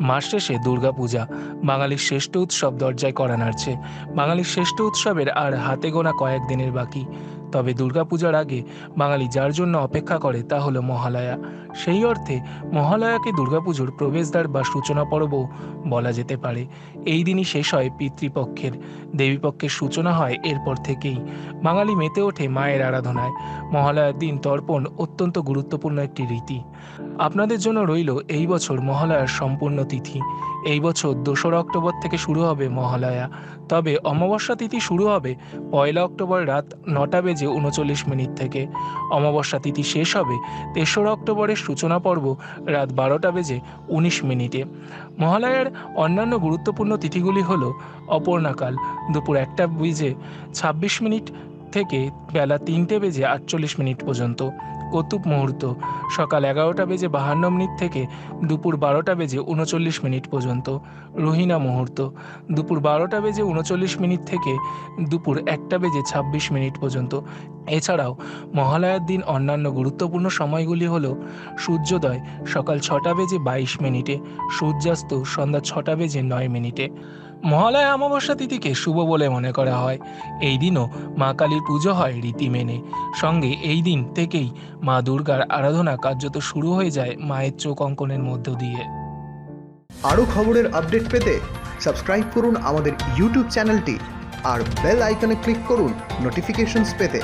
মাস শেষে দুর্গাপূজা, বাঙালির শ্রেষ্ঠ উৎসব দরজায় কড়া নাড়ছে। বাঙালির শ্রেষ্ঠ উৎসবের আর হাতে গোনা কয়েকদিনের বাকি। তবে দুর্গাপূজার আগে বাঙালি যার জন্য অপেক্ষা করে তা হলো মহালয়া। সেই অর্থে মহালয়াকে দুর্গাপুজোর প্রবেশদ্বার বা সূচনা পর্বও বলা যেতে পারে। এই দিনই শেষ হয় পিতৃপক্ষের, দেবীপক্ষের সূচনা হয় এরপর থেকেই। বাঙালি মেতে ওঠে মায়ের আরাধনায়। মহালয়ার দিন তর্পণ অত্যন্ত গুরুত্বপূর্ণ একটি রীতি। আপনাদের জন্য রইল এই বছর মহালয়ার সম্পূর্ণ তিথি। এই বছর 2রা অক্টোবর থেকে শুরু হবে মহালয়া। তবে অমাবস্যা তিথি শুরু হবে 1 অক্টোবর রাত 9:39 থেকে। অমাবস্যা তিথি শেষ হবে 3রা অক্টোবরের সূচনা পর্ব রাত 12:19। মহালয়ার অন্যান্য গুরুত্বপূর্ণ তিথিগুলি হল অপর্ণাকাল দুপুর 1:26 থেকে বেলা 3:48 পর্যন্ত, কৌতুক মুহূর্ত সকাল 11:52 থেকে দুপুর 12:39 পর্যন্ত, রোহিণা মুহূর্ত দুপুর 12:39 থেকে দুপুর 1:26 পর্যন্ত। এছাড়াও মহালয়ার দিন অন্যান্য গুরুত্বপূর্ণ সময়গুলি হল সূর্যোদয় সকাল 6:22, সূর্যাস্ত সন্ধ্যা 6:09। মহালয়া অমাবস্যা তিথিকে শুভ বলে মনে করা হয়। এই দিনও মা কালীর পুজো হয় রীতি মেনে। সঙ্গে এই দিন থেকেই মা দুর্গার আরাধনা কার্যত শুরু হয়ে যায় মায়ের চোখ অঙ্কনের মধ্য দিয়ে। আরও খবরের আপডেট পেতে সাবস্ক্রাইব করুন আমাদের ইউটিউব চ্যানেলটি আর বেল আইকনে ক্লিক করুন নোটিফিকেশনস পেতে।